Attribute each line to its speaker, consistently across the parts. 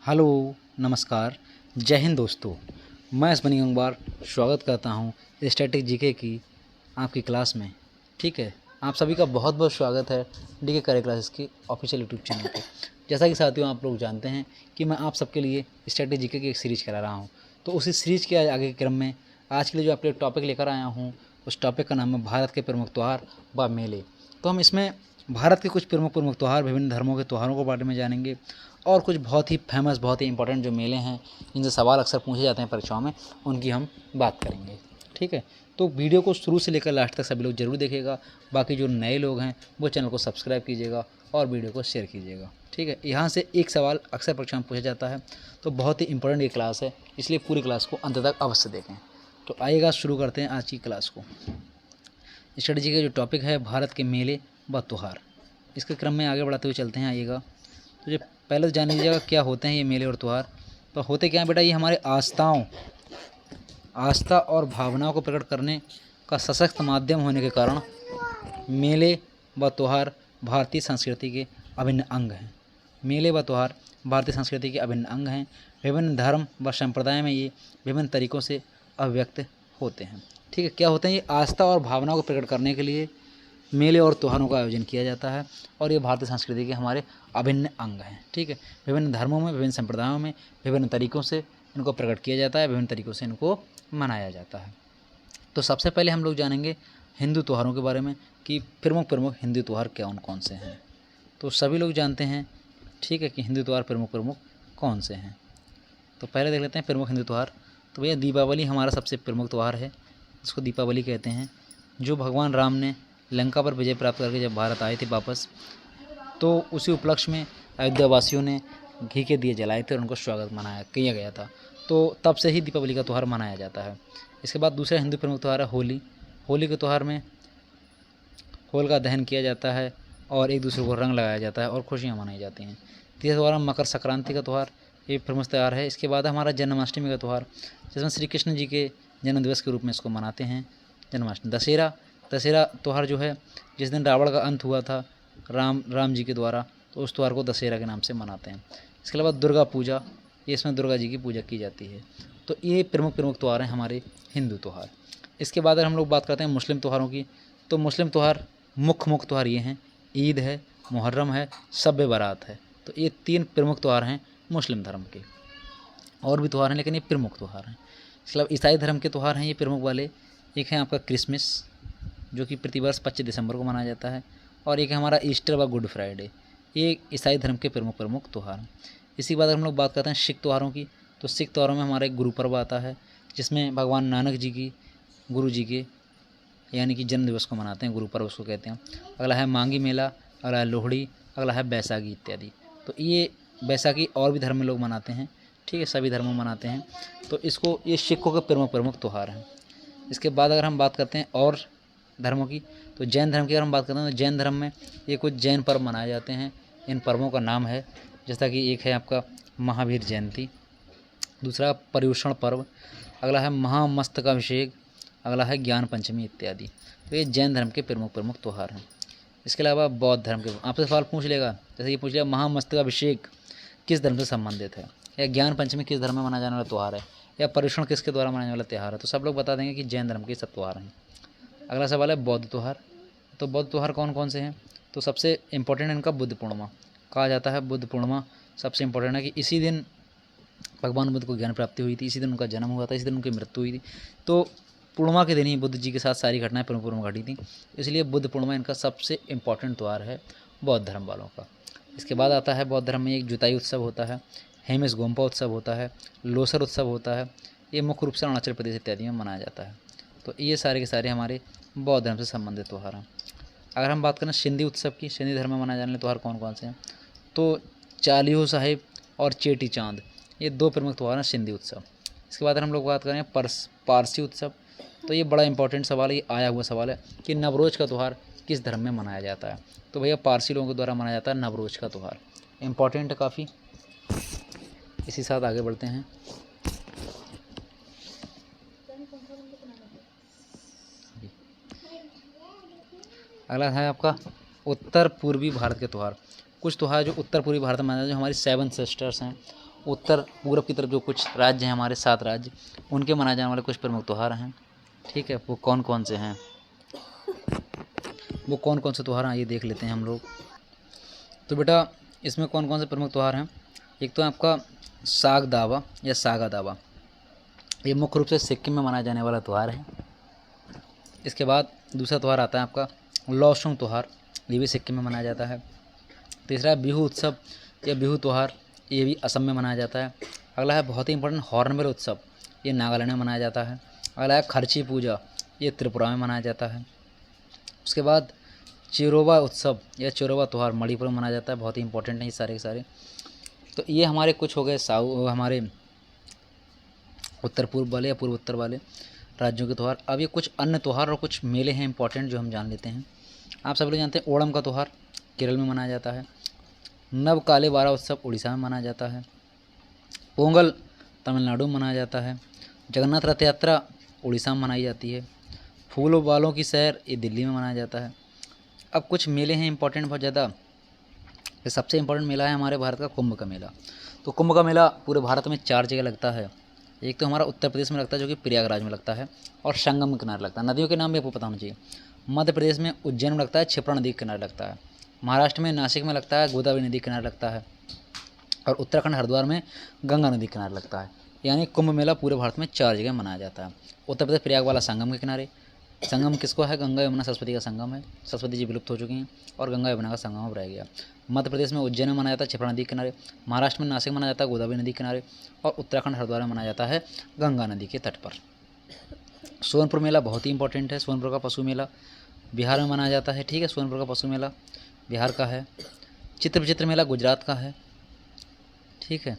Speaker 1: Hello, नमस्कार, जय हिंद दोस्तों। मैं इसमनी गंगवार स्वागत करता हूं स्टैटिक जीके की आपकी क्लास में। ठीक है, आप सभी का बहुत बहुत स्वागत है डीके करियर क्लासेस की ऑफिशियल यूट्यूब चैनल पे। जैसा कि साथियों आप लोग जानते हैं कि मैं आप सबके लिए स्टैटिक जीके की एक सीरीज करा रहा हूं। तो उसी सीरीज के आगे के क्रम में आज के लिए जो आपके टॉपिक लेकर आया हूँ उस टॉपिक का नाम है भारत के प्रमुख त्यौहार व मेले। तो हम इसमें भारत के कुछ प्रमुख त्यौहार, विभिन्न धर्मों के त्यौहारों के बारे में जानेंगे और कुछ बहुत ही फेमस, बहुत ही इंपॉर्टेंट जो मेले हैं जिनसे सवाल अक्सर पूछे जाते हैं परीक्षाओं में, उनकी हम बात करेंगे। ठीक है, तो वीडियो को शुरू से लेकर लास्ट तक सभी लोग जरूर देखिएगा। बाकी जो नए लोग हैं वो चैनल को सब्सक्राइब कीजिएगा और वीडियो को शेयर कीजिएगा। ठीक है, यहाँ से एक सवाल अक्सर परीक्षा में पूछा जाता है, तो बहुत ही इंपॉर्टेंट ये क्लास है, इसलिए पूरी क्लास को अंत तक अवश्य देखें। तो आइएगा शुरू करते हैं आज की क्लास को। स्ट्रेटजी का जो टॉपिक है भारत के मेले व त्यौहार, इसके क्रम में आगे बढ़ाते हुए चलते हैं। आइएगा, तो जो पहले तो जान लीजिएगा क्या होते हैं ये मेले और त्यौहार। तो होते क्या हैं बेटा, ये हमारे आस्था और भावनाओं को प्रकट करने का सशक्त माध्यम होने के कारण मेले व त्यौहार भारतीय संस्कृति के अभिन्न अंग हैं। मेले व त्यौहार भारतीय संस्कृति के अभिन्न अंग हैं। विभिन्न धर्म व संप्रदाय में ये विभिन्न तरीक़ों से अभिव्यक्त होते हैं। ठीक है, क्या होते हैं, ये आस्था और भावनाओं को प्रकट करने के लिए मेले और त्यौहारों का आयोजन किया जाता है और ये भारतीय संस्कृति के हमारे अभिन्न अंग हैं। ठीक है, विभिन्न धर्मों में, विभिन्न संप्रदायों में विभिन्न तरीक़ों से इनको प्रकट किया जाता है, विभिन्न तरीक़ों से इनको मनाया जाता है। तो सबसे पहले हम लोग जानेंगे हिंदू त्यौहारों के बारे में कि प्रमुख हिंदू त्यौहार कौन कौन से हैं। तो सभी लोग जानते हैं, ठीक है, कि हिंदू त्यौहार प्रमुख कौन से हैं। तो पहले देख लेते हैं प्रमुख हिंदू त्यौहार। तो भैया दीपावली हमारा सबसे प्रमुख त्यौहार है, जिसको दीपावली कहते हैं, जो भगवान राम ने लंका पर विजय प्राप्त करके जब भारत आए थे वापस, तो उसी उपलक्ष्य में अयोध्या वासियों ने घी के दिए जलाए थे और उनको स्वागत किया गया था। तो तब से ही दीपावली का त्यौहार मनाया जाता है। इसके बाद दूसरा हिंदू प्रमुख त्यौहार है होली। होली के त्यौहार में होल का दहन किया जाता है और एक दूसरे को रंग लगाया जाता है और खुशियाँ मनाई जाती हैं। तीसरा त्यौहार मकर संक्रांति का त्यौहार, ये प्रमुख त्यौहार है। इसके बाद हमारा जन्माष्टमी का त्यौहार, जिसमें श्री कृष्ण जी के जन्मदिवस के रूप में इसको मनाते हैं, जन्माष्टमी। दशहरा त्यौहार जो है, जिस दिन रावण का अंत हुआ था राम जी के द्वारा, तो उस त्यौहार को दशहरा के नाम से मनाते हैं। इसके अलावा दुर्गा पूजा, ये इसमें दुर्गा जी की पूजा की जाती है। तो ये प्रमुख त्यौहार हैं हमारे हिंदू त्यौहार। इसके बाद अगर हम लोग बात करते हैं मुस्लिम त्यौहारों की, तो मुस्लिम त्यौहार मुख्य त्यौहार ये हैं, ईद है, मुहर्रम है, शब बारात है। तो ये 3 प्रमुख त्यौहार हैं मुस्लिम धर्म के। और भी त्यौहार हैं लेकिन ये प्रमुख त्यौहार हैं। इसके अलावा ईसाई धर्म के त्यौहार हैं ये प्रमुख वाले। एक है आपका क्रिसमस, जो कि प्रतिवर्ष 25 दिसंबर को मनाया जाता है, और एक है हमारा ईस्टर व गुड फ्राइडे। ये ईसाई धर्म के प्रमुख त्यौहार हैं। इसी के बाद हम लोग बात करते हैं सिख त्यौहारों की, तो सिख त्यौहारों में हमारा एक गुरु पर्व आता है, जिसमें भगवान नानक जी की, गुरु जी के यानी कि जन्म दिवस को मनाते हैं, गुरु पर्व उसको कहते हैं। अगला है मांगी मेला, अगला है लोहड़ी, अगला है बैसाखी इत्यादि। तो ये बैसाखी और भी धर्म में लोग मनाते हैं, ठीक है, सभी धर्मों में मनाते हैं। तो इसको ये सिखों के प्रमुख त्यौहार हैं। इसके बाद अगर हम बात करते हैं और धर्मों की, तो जैन धर्म की अगर हम बात करते हैं, तो जैन धर्म में ये कुछ जैन पर्व मनाए जाते हैं। इन पर्वों का नाम है, जैसा कि एक है आपका महावीर जयंती, दूसरा पर्युषण पर्व, अगला है महामस्तकाभिषेक, अगला है ज्ञान पंचमी इत्यादि। तो ये जैन धर्म के प्रमुख त्यौहार हैं। इसके अलावा बौद्ध धर्म के आपसे सवाल पूछ लेगा, जैसे कि पूछ लिया महामस्तकाभिषेक किस धर्म से संबंधित है, या ज्ञान पंचमी किस धर्म में मनाया जाने वाला त्यौहार है, या पर्युषण किसके द्वारा मनाने वाला त्यौहार है, तो सब लोग बता देंगे कि जैन धर्म के सब त्यौहार हैं। अगला सवाल है बौद्ध त्यौहार। तो बौद्ध त्यौहार कौन कौन से हैं, तो सबसे इम्पोर्टेंट इनका बुद्ध पूर्णिमा कहा जाता है। बुद्ध पूर्णिमा सबसे इम्पोर्टेंट है कि इसी दिन भगवान बुद्ध को ज्ञान प्राप्ति हुई थी, इसी दिन उनका जन्म हुआ था, इसी दिन उनकी मृत्यु हुई थी। तो पूर्णिमा के दिन ही बुद्ध जी के साथ सारी घटनाएं प्रमुख घटी थी, इसलिए बुद्ध पूर्णिमा इनका सबसे इम्पोर्टेंट त्यौहार है बौद्ध धर्म वालों का। इसके बाद आता है बौद्ध धर्म में एक जुताई उत्सव होता है, हेमिस गोम्पा उत्सव होता है, लोसर उत्सव होता है। ये मुख्य रूप से अरुणाचल प्रदेश इत्यादि में मनाया जाता है। तो ये सारे के सारे हमारे बौद्ध धर्म से संबंधित त्यौहार हैं। अगर हम बात करें सिंधी उत्सव की, सिंधी धर्म में मनाए जाने वाले त्यौहार कौन कौन से हैं, तो चालीहो साहिब और चेटी चांद, ये 2 प्रमुख त्यौहार हैं सिंधी उत्सव। इसके बाद हम लोग बात करें पारसी उत्सव, तो ये बड़ा इंपॉर्टेंट सवाल है, ये आया हुआ सवाल है कि नवरोज का त्यौहार किस धर्म में मनाया जाता है। तो भैया पारसी लोगों के द्वारा मनाया जाता है नवरोज का त्यौहार, इंपॉर्टेंट है काफ़ी। इसी साथ आगे बढ़ते हैं। अगला है आपका उत्तर पूर्वी भारत के त्यौहार। कुछ त्यौहार जो उत्तर पूर्वी भारत में मनाए जाते हैं, जो हमारी 7 सिस्टर्स हैं उत्तर पूर्व की तरफ जो कुछ राज्य हैं हमारे 7 राज्य, उनके मनाए जाने वाले कुछ प्रमुख त्यौहार हैं। ठीक है, वो कौन कौन से हैं, वो कौन कौन से त्यौहार हैं ये देख लेते हैं हम लोग। तो बेटा इसमें कौन कौन से प्रमुख त्यौहार हैं। एक तो आपका साग दावा या सागा दावा, ये मुख्य रूप से सिक्किम में मनाया जाने वाला त्यौहार है। इसके बाद दूसरा त्यौहार आता है आपका लॉसुंग त्यौहार, ये भी सिक्किम में मनाया जाता है। तीसरा है बिहू उत्सव या बिहू त्यौहार, ये भी असम में मनाया जाता है। अगला है बहुत ही इंपॉर्टेंट हॉर्नबिल उत्सव, ये नागालैंड में मनाया जाता है। अगला है खर्ची पूजा, ये त्रिपुरा में मनाया जाता है। उसके बाद चिरोवा उत्सव या चिरोवा त्यौहार मणिपुर में मनाया जाता है। बहुत ही इंपॉर्टेंट है ये सारे के सारे। तो ये हमारे कुछ हो गए हमारे उत्तर पूर्व वाले या पूर्व उत्तर वाले राज्यों के त्यौहार। अब ये कुछ अन्य त्यौहार और कुछ मेले हैं इंपॉर्टेंट जो हम जान लेते हैं। आप सब लोग जानते हैं ओणम का त्यौहार केरल में मनाया जाता है। नव काले बारा उत्सव उड़ीसा में मनाया जाता है। पोंगल तमिलनाडु में मनाया जाता है। जगन्नाथ रथ यात्रा उड़ीसा में मनाई जाती है। फूलों वालों की सैर ये दिल्ली में मनाया जाता है। अब कुछ मेले हैं इंपॉर्टेंट बहुत ज़्यादा। सबसे इंपॉर्टेंट मेला है हमारे भारत का कुंभ का मेला। तो कुंभ का मेला पूरे भारत में 4 जगह लगता है। एक तो हमारा उत्तर प्रदेश में लगता है जो कि प्रयागराज में लगता है और संगम के किनारे लगता है। नदियों के नाम भी आपको पता होना चाहिए। मध्य प्रदेश में उज्जैन में लगता है, क्षिप्रा नदी के किनारे लगता है। महाराष्ट्र में नासिक में लगता है, गोदावरी नदी के किनारे लगता है। और उत्तराखंड हरिद्वार में गंगा नदी के किनारे लगता है। यानी कुंभ मेला पूरे भारत में 4 जगह मनाया जाता है। उत्तर प्रदेश प्रयाग वाला संगम के किनारे, संगम किसको है, गंगा यमुना सरस्वती का संगम है। सरस्वती जी विलुप्त हो चुकी हैं और गंगा यमुना का संगम अब रह गया। मध्य प्रदेश में उज्जैन में मनाया जाता है क्षिप्रा नदी के किनारे। महाराष्ट्र में नासिक मनाया जाता है गोदावरी नदी के किनारे। और उत्तराखंड हरिद्वार में मनाया जाता है गंगा नदी के तट पर। सोनपुर मेला बहुत ही इंपॉर्टेंट है। सोनपुर का पशु मेला बिहार में मनाया जाता है। ठीक है, सोनपुर का पशु मेला बिहार का है। चित्र विचित्र मेला गुजरात का है। ठीक है,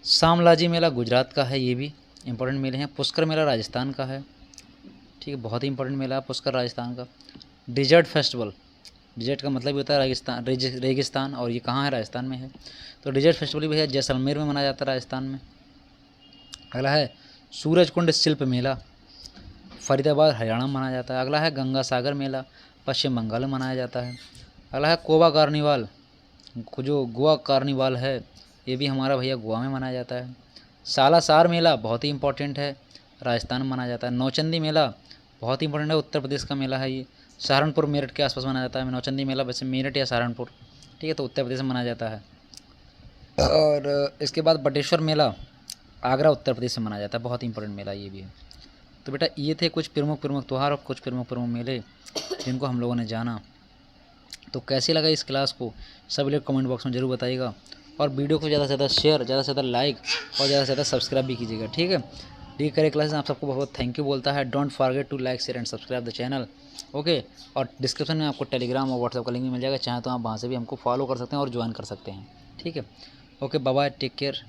Speaker 1: शामलाजी मेला गुजरात का है, ये भी इंपॉर्टेंट मेले हैं। पुष्कर मेला राजस्थान का है। ठीक है, बहुत ही इंपॉर्टेंट मेला है पुष्कर राजस्थान का। डिजर्ट फेस्टिवल, डिजर्ट का मतलब भी होता है राजस्थान रेगिस्तान, और ये कहाँ है, राजस्थान में है। तो डिजर्ट फेस्टिवल भी है, जैसलमेर में मनाया जाता है राजस्थान में। अगला है सूरजकुंड शिल्प मेला, फरीदाबाद हरियाणा में मनाया जाता है। अगला है गंगा सागर मेला, पश्चिम बंगाल में मनाया जाता है। अगला है गोवा कार्निवाल, जो गोवा कार्निवाल है ये भी हमारा भैया गोवा में मनाया जाता है। सालासर मेला बहुत ही इंपॉर्टेंट है, राजस्थान में मनाया जाता है। नौचंदी मेला बहुत ही इंपॉर्टेंट है, उत्तर प्रदेश का मेला है ये। सहारनपुर मेरठ के आसपास मनाया जाता है नौचंदी मेला, वैसे मेरठ या सहारनपुर, ठीक है, तो उत्तर प्रदेश में मनाया जाता है। और इसके बाद बटेश्वर मेला आगरा उत्तर प्रदेश में मनाया जाता है, बहुत ही इंपॉर्टेंट मेला ये भी है। तो बेटा ये थे कुछ प्रमुख त्यौहार और कुछ प्रमुख मेले जिनको हम लोगों ने जाना। तो कैसे लगा इस क्लास को सब लोग कमेंट बॉक्स में ज़रूर बताइएगा। और वीडियो को ज़्यादा से ज़्यादा शेयर, ज़्यादा से ज़्यादा लाइक और ज़्यादा से ज़्यादा सब्सक्राइब भी कीजिएगा। ठीक है, डी करे क्लासेस आप सबको बहुत थैंक यू बोलता है। Don't forget to like share and subscribe the channel. Okay, और डिस्क्रिप्शन में आपको टेलीग्राम और व्हाट्सएप का लिंक मिल जाएगा, चाहे तो आप वहाँ से भी हमको फॉलो कर सकते हैं और ज्वाइन कर सकते हैं। ठीक है, okay, bye bye, take care.